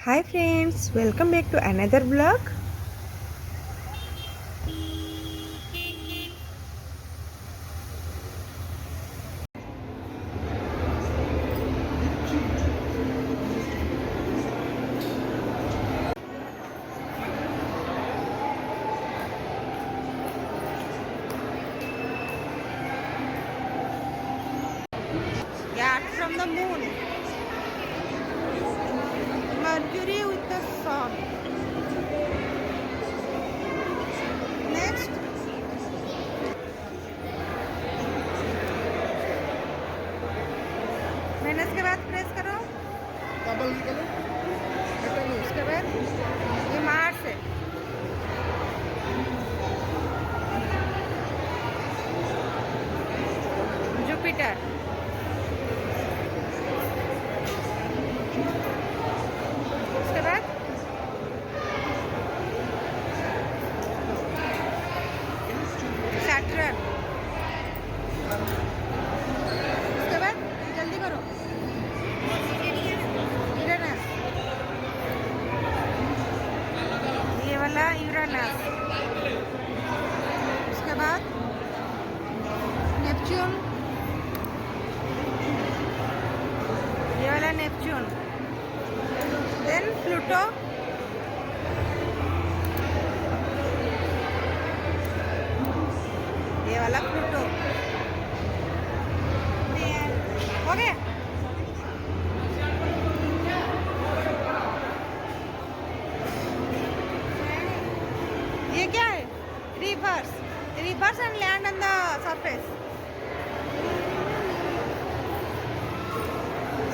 Hi friends, welcome back to another vlog. Yeah, from the moon. Mercury with the sun. Next. Venus के बाद press करो। Double निकलो उसके बाद ये मार्स है। जुपिटर। उसके बाद सैटर्न। उसके बाद जल्दी करो। यूरेनस। ये वाला यूरेनस। उसके बाद नेपच्यून। ये वाला नेपच्यून। Then Pluto. ये वाला प्लूटो। हो गया। ये क्या है? Reverse and land on the surface.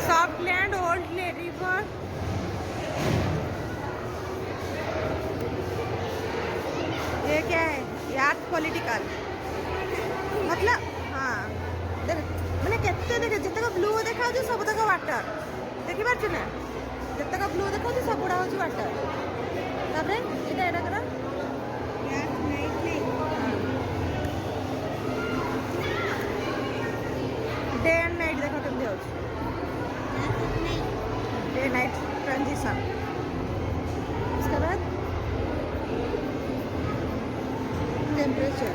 Soft land, old river. ये क्या है? ये आर्थ पॉलिटिकल मतलब हाँ देख मैंने केते देखे जितक ब्लू देखा सब तक वाटर देखी पार्छ ना जितक ब्लू देखा सब गुड़ा हूँ वाटर तापर ये करा डे एंड नाइट देखो केमती हो डे नाइट ट्रांजिशन। उसके बाद टेम्परेचर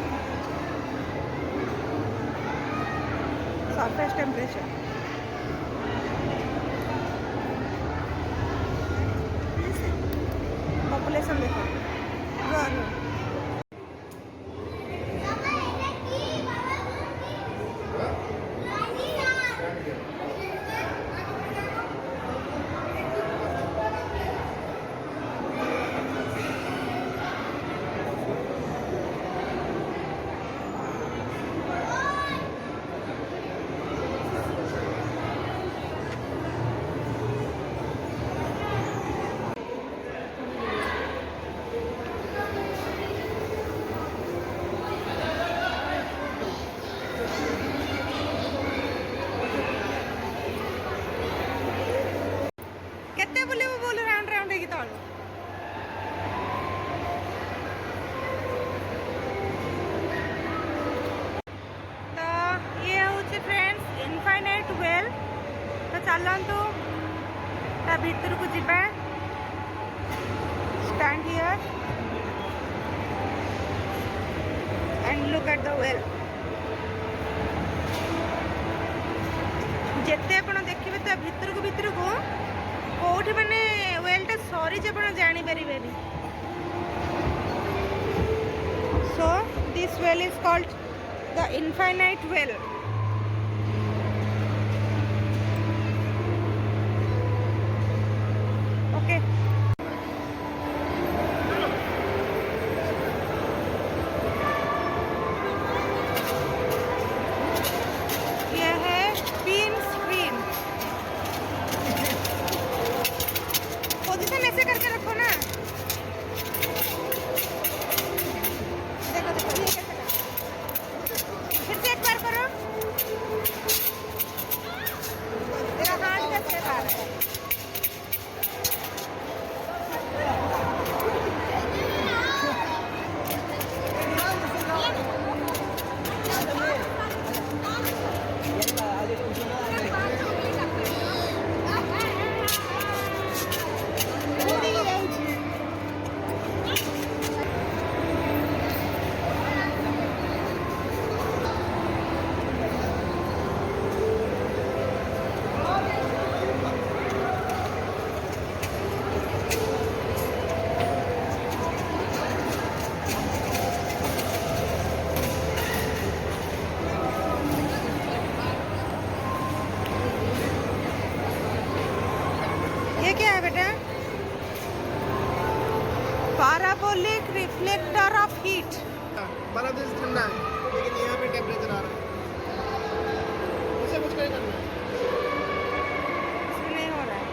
सरफेस टेम्परेचर। पॉपुलेशन देखो केते बुलेबो बोल राउंड राउंड हेकी तळ तो ये होचे फ्रेंड्स इनफाइनाइट वेल। तो चलंतु ता भीतर को जिबा stand here and look at the well. जेते आपण देखिबे ता भीतर को कोठी माने वेलटा सरी जे आपण जानि परिबेनी। So this well is called the infinite well. Okay ये है स्पिन स्क्रीन। पोजीशन ऐसे करके रखो ना। देखो देखो ये कैसे फिर से एक बार करो। ये क्या है बेटा? Parabolic reflector of heat. Bangladesh ठंडा है लेकिन यहाँ पे टेम्परेचर आ रहा है। इसे कुछ नहीं करना है। इसमें नहीं हो रहा है।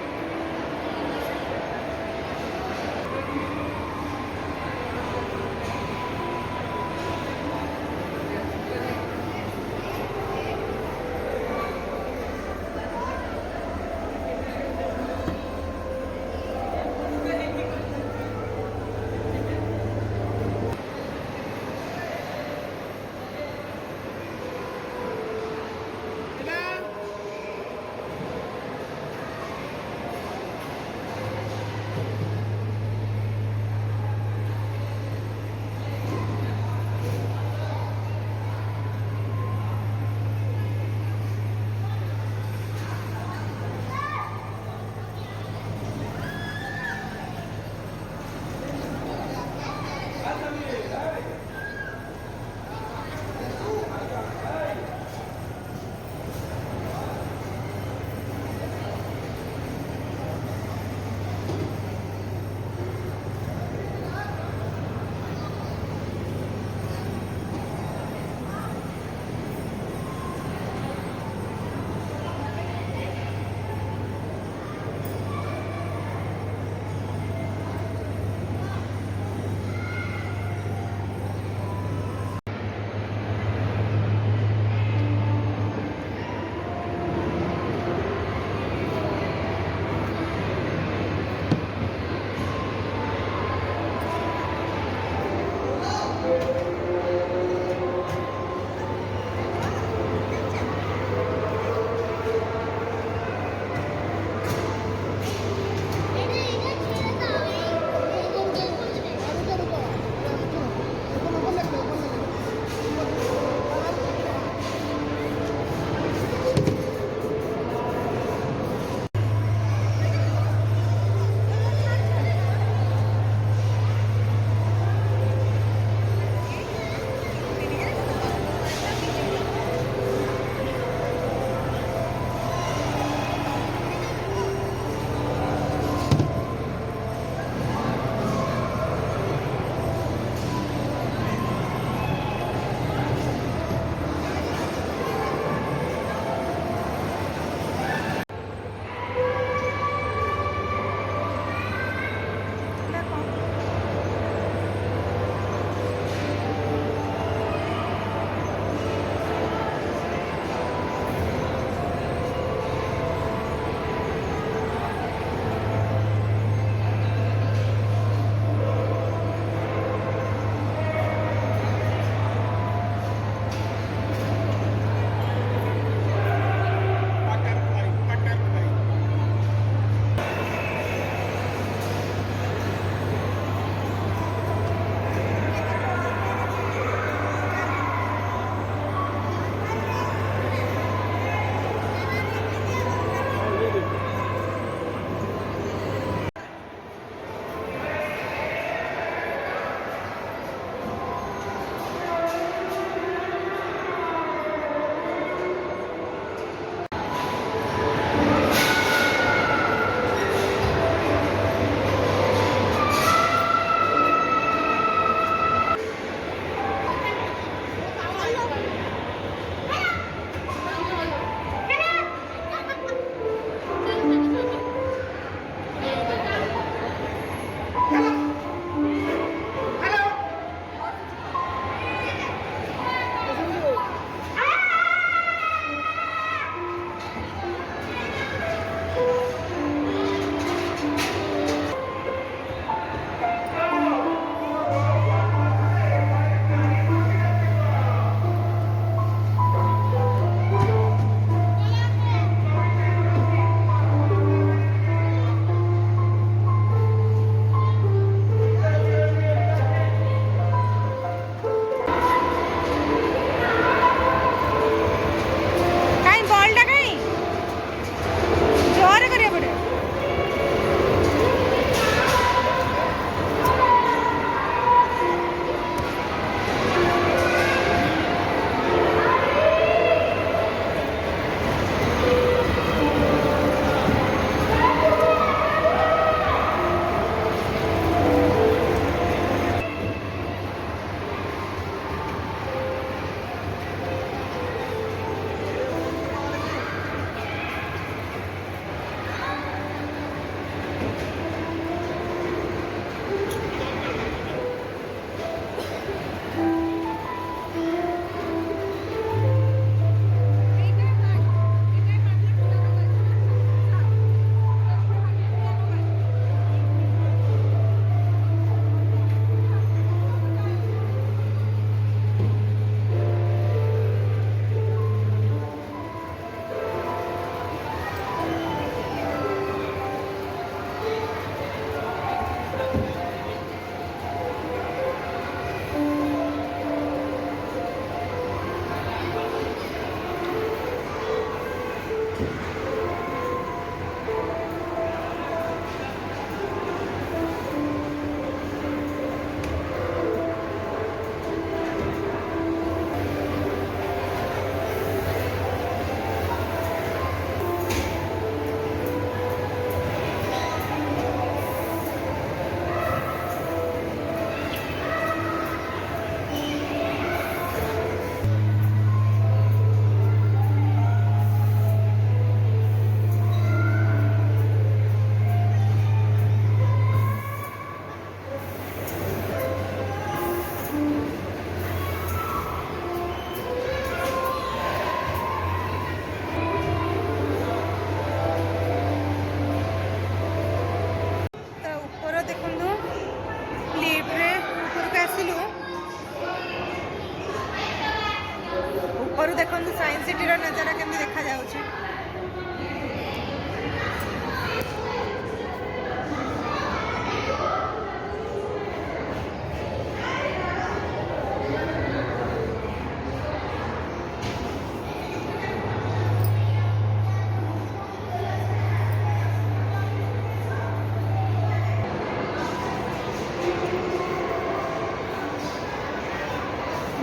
देखो साइंस सिटी नजारा केमती देखा जाउछि।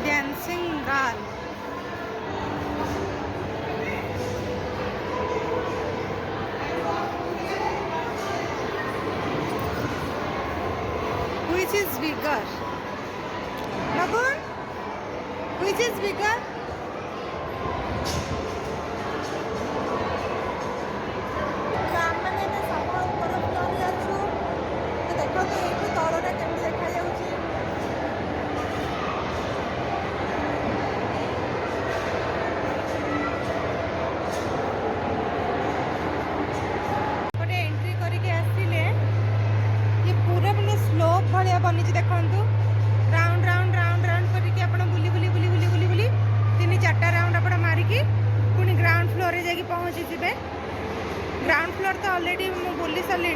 Dancing girl. Which is bigger? Babun? Which is bigger? मैंने सब ऊपर फ्लोर अच्छु तो देखो तो ये तलटा केमती देखा जाउछि। गोटे एंट्री करके आसिले ये पूरा मैंने स्लोप भाया बनी देखु राउंड राउंड राउंड राउंड करके आपण बुली बुली बुली बुली बुली बुली 3-4 राउंड आपण मारिकी पुणी ग्राउंड फ्लोर जाकि पहुँची थे। ग्राउंड फ्लोर तो ऑलरेडी मु बुली सारे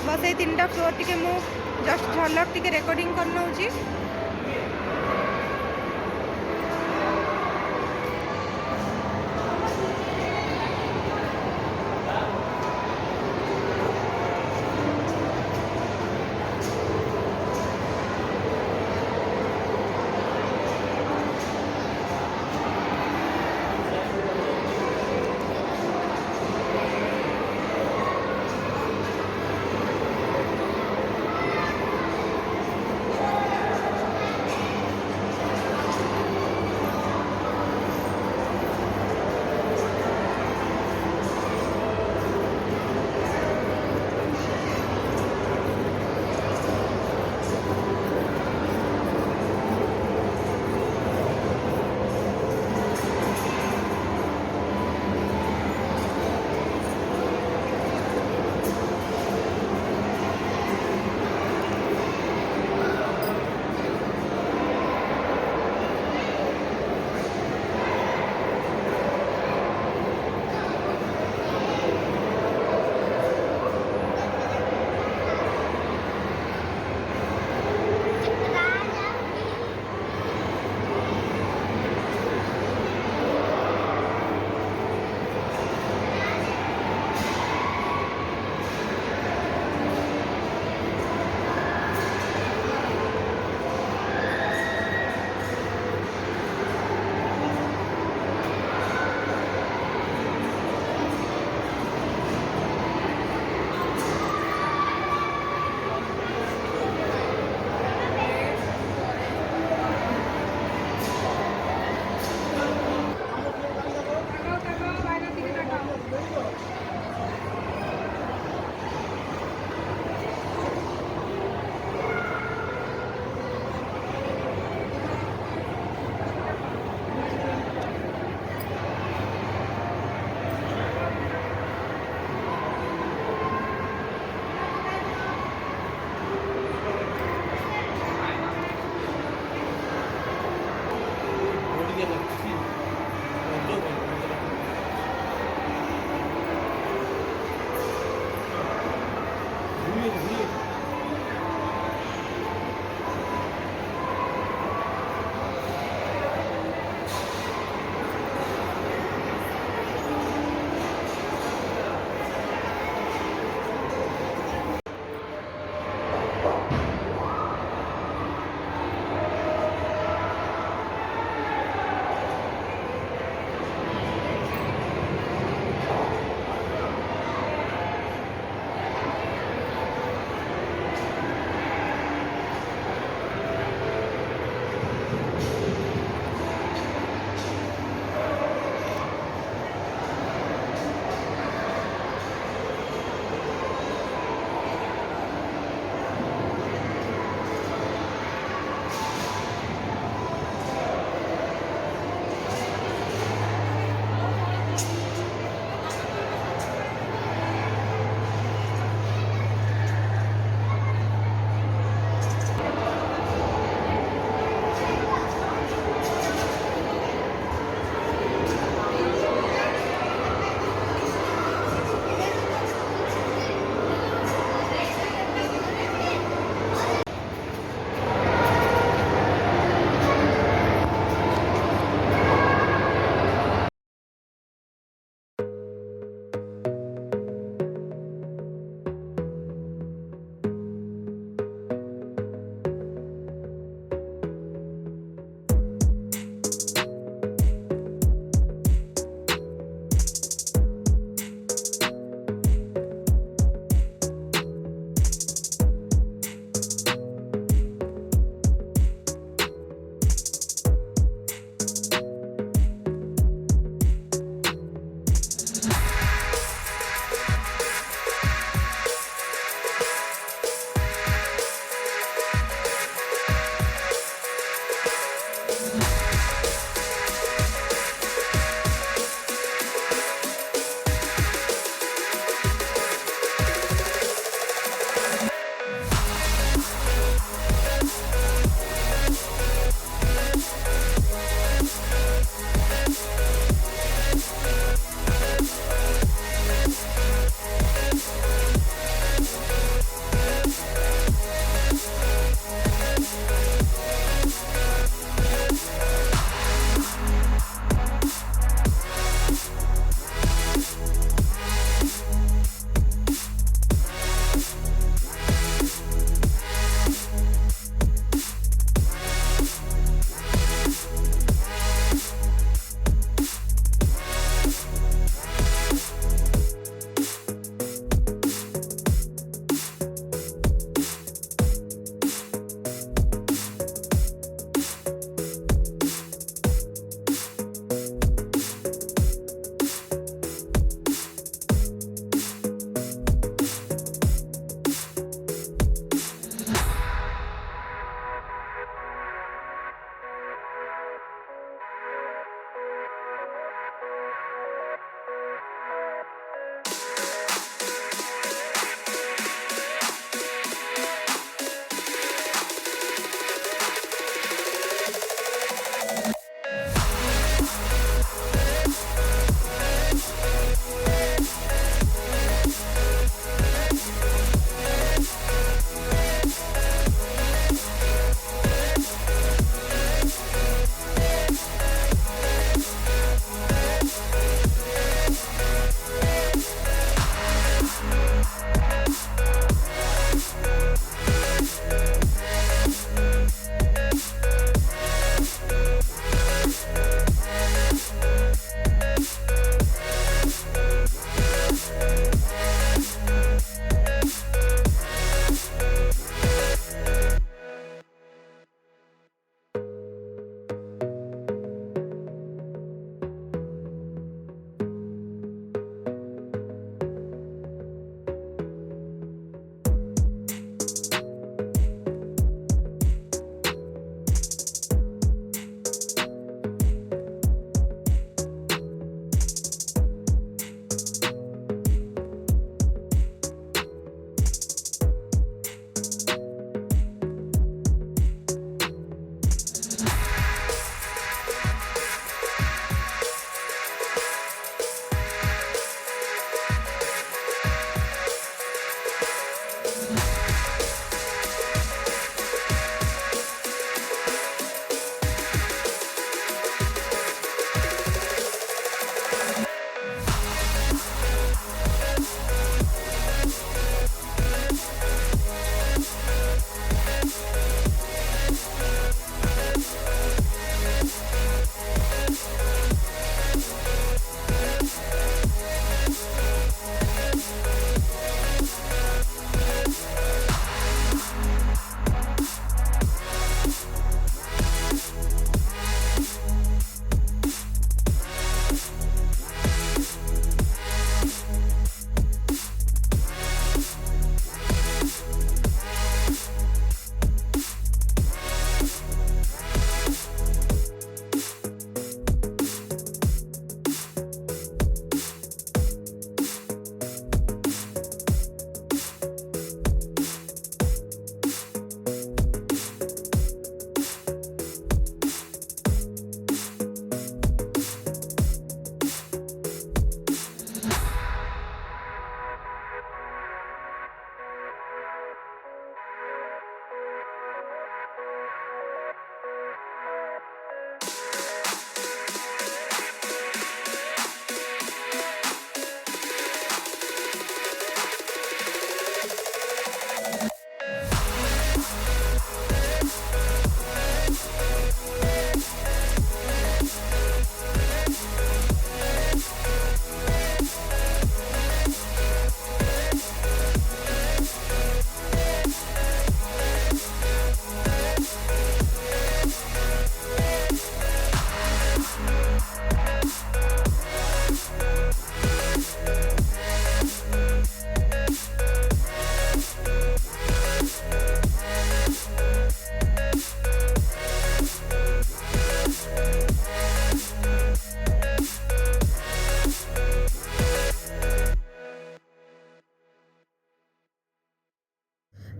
बस ये 3टा फ्लोर टी मु जस्ट झलक टी रेकर्डिंग कर नौची।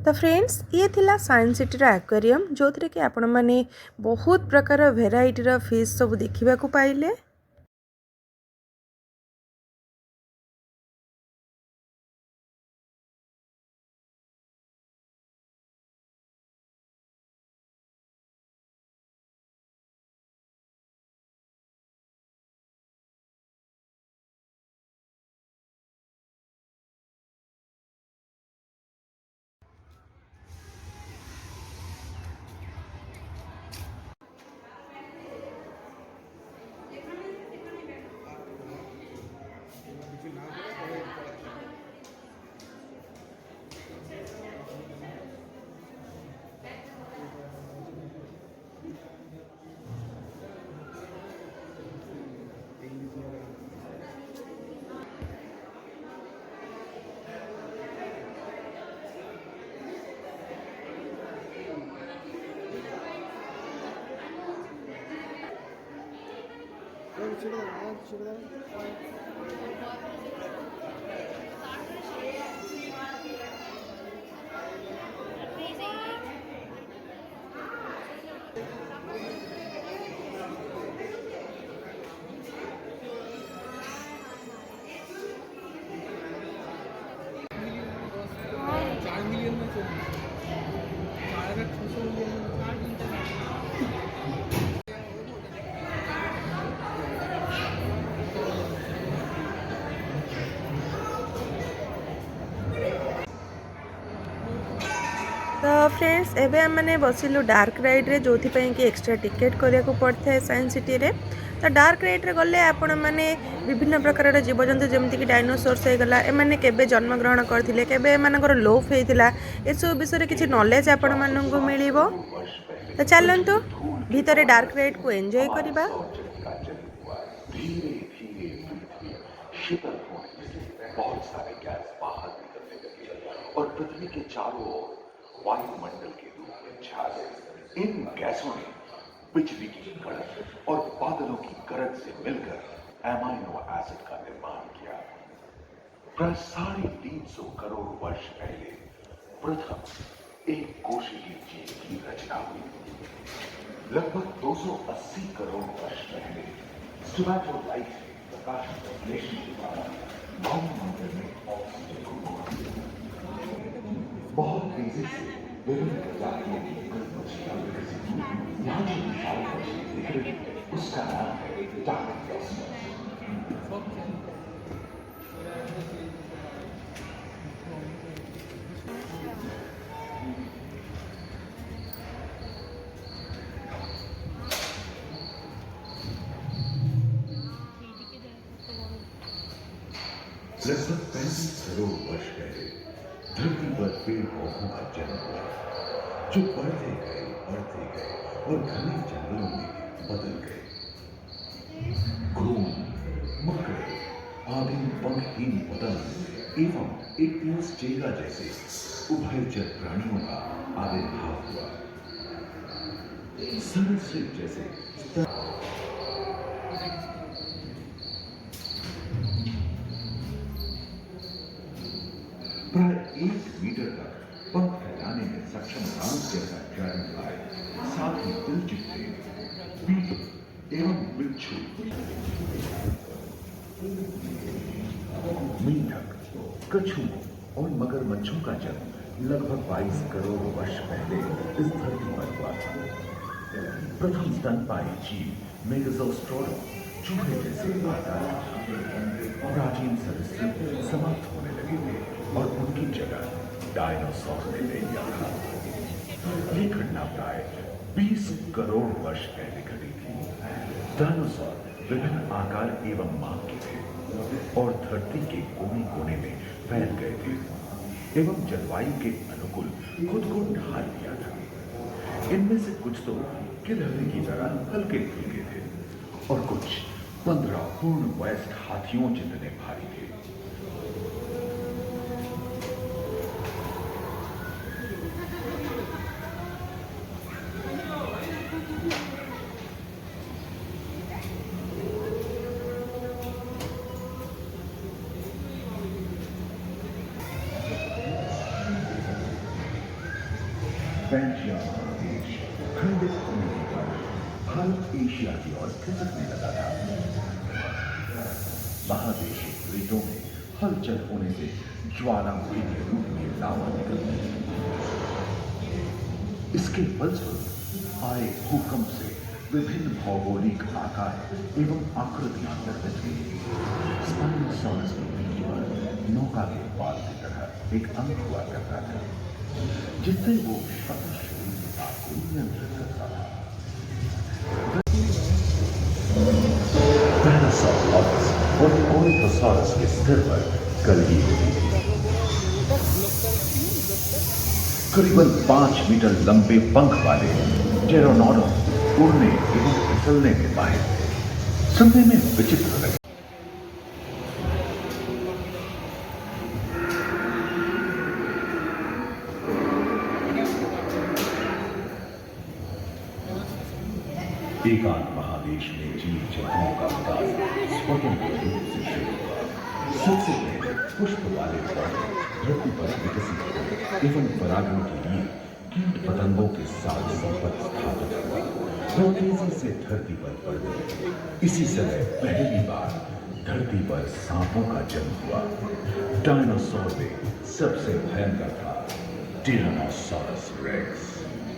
तो फ्रेंड्स ये थिला साइंस सिटी एक्वेरियम जो थी कि आपण मैंने बहुत प्रकार भेराइटीर फिश सब देखा पाइले। तो फ्रेंड्स एबे हमने बसिलु डार्क राइड रे जो कि एक्स्ट्रा टिकेट करिया को पड़ता है साइंस सिटी रे। तो डार्क राइड रे गले आपण माने विभिन्न प्रकार जीवजंतु जमती कि डायनोसोर्स हो गला एमाने केबे जन्म ग्रहण करथिले केबे एमानकर लोफ हेतिला ए सब विषय रे किछि नॉलेज आपण माननकु मिलिबो। तो चलंतु भीतर डार्क राइड को एंजॉय करिबा। शीतल होने से बहुत सारे गैस बाहर निकलने लगे और पृथ्वी के चारों ओर वायुमंडल के रूप में छा गए। इन गैसों ने बिजली की कड़क और बादलों की गरज से मिलकर एमाइनो एसिड का निर्माण किया। प्राय 350 करोड़ वर्ष पहले प्रथम एक कोशिकीय जीव की रचना हुई। लगभग 280 करोड़ वर्ष पहले स्टोमेटोलाइट प्रकाश संश्लेषण के द्वारा वायुमंडल में ऑक्सीजन को बहुत तेजी से विभिन्न प्रजातियों की कई मछलियां विकसित हुई। यहाँ जो विशाल मछली दिख रही है उसका नाम है डार्क। लगभग 35 करोड़ वर्ष पहले धरती पर पेड़ पौधों का जन्म हुआ जो बढ़ते गए और घने जंगलों में बदल गए। घूम, मकड़े, आदि पंखहीन पतंग एवं एक्टियस चेगा जैसे उभयचर प्राणियों का आविर्भाव हुआ। सरीसृप जैसे प्राय 1 मीटर तक पंख फैलाने में सक्षम राम जैसा ड्रैगनफ्लाई, साथ ही दिलचिट्टे, बीटल एवं बिच्छू, मेंढक, कछुओं और मगरमच्छों का जन्म लगभग 22 करोड़ वर्ष पहले इस धरती पर हुआ था। प्रथम स्तनपायी जीव मेगाज़ोस्ट्रोडम चूहे जैसे आकार प्राचीन सरीसृप समाप्त होने लगे थे और उनकी जगह डायनासोर ने ले लिया था। ये घटना प्राय 20 करोड़ वर्ष पहले घटी थी। डायनासोर विभिन्न आकार एवं माप के थे और धरती के कोने कोने में फैल गए थे एवं जलवायु के अनुकूल खुद को ढाल लिया था। इनमें से कुछ तो गिलहरी की तरह हल्के फुल्के थे और कुछ 15 पूर्ण वयस्क हाथियों जितने भारी थे। फ्रेंच या महादेश खंडित होने के बाद भारत एशिया की ओर खिसकने लगा था। महादेशी प्लेटों में हलचल होने से ज्वालामुखी के रूप में लावा निकलने लगी। इसके फलस्वरूप आए भूकंप से विभिन्न भौगोलिक आकार एवं आकृतियां निर्मित हुई। स्पाइनोसॉरस की पीठ पर नौका के पाल की तरह एक अंग हुआ करता था, जिससे वो अपने शरीर के भाग को नियंत्रित करता था। पैरासॉरस और ओरिथोसॉरस के सिर पर कलगी होती थी। करीबन 5 मीटर लंबे पंख वाले टेरोनोडॉन उड़ने एवं फिसलने में माहिर थे। सुनने में विचित्र लगे। एकांत महादेश में जीव जंतुओं का विकास स्वतंत्र रूप से शुरू हुआ। सबसे पहले पुष्प वाले पौधे धरती पर विकसित हुए एवं परागण के लिए कीट पतंगों के साथ संपर्क स्थापित हुआ। वह तेजी से धरती पर बढ़ गए। इसी समय पहली बार धरती पर सांपों का जन्म हुआ। डायनासोर में सबसे भयंकर था टिरानोसॉरस रेक्स।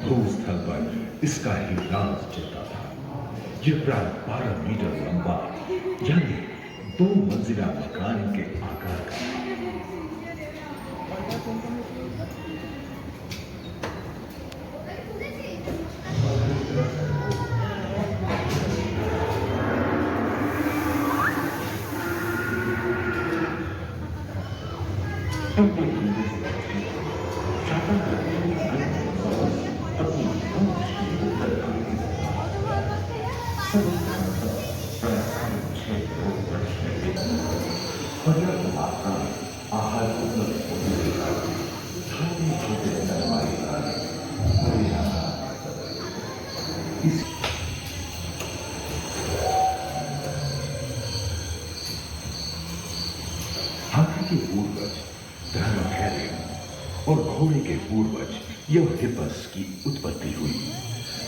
भूस्थल पर इसका ही राज चलता था। यह प्राय 12 मीटर लंबा यानी 2 मंजिला मकान के आकार का था। हाथी के पूर्वज धर्मधैर्य और घोड़े के पूर्वज हिप्पस की उत्पत्ति हुई,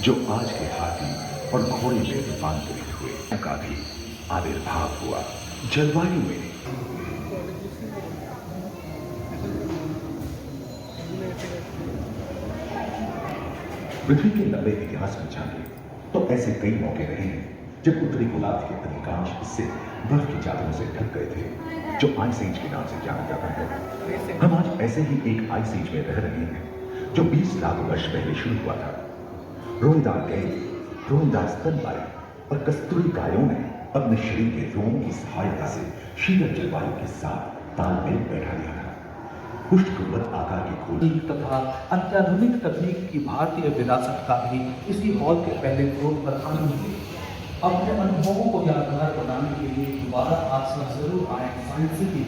जो आज के हाथी और घोड़े में रूपांतरित हुए। का भी आविर्भाव हुआ। जलवायु में पृथ्वी के लंबे इतिहास में झांके तो ऐसे कई मौके रहे हैं जब उत्तरी गोलार्ध के अधिकांश हिस्से बर्फ की चादरों से ढक गए थे, जो आइस एज के नाम से जाना जाता है। हम आज ऐसे ही एक आइस एज में रह रहे हैं जो 20 लाख वर्ष पहले शुरू हुआ था। रोएदार गैंड, रोएदार स्तनपायी और कस्तूरी गायों ने अपने शरीर के रोमों की सहायता से शीतल जलवायु के साथ तालमेल बैठा लिया था। पुष्टगुंबद आकार की खोज तथा अत्याधुनिक तकनीक की भारतीय विरासत का भी इसी हॉल के पहले फ्लोर पर आनंद ले। अपने अनुभवों को यादगार बनाने के लिए दोबारा आप सब जरूर आए साइंस सिटी।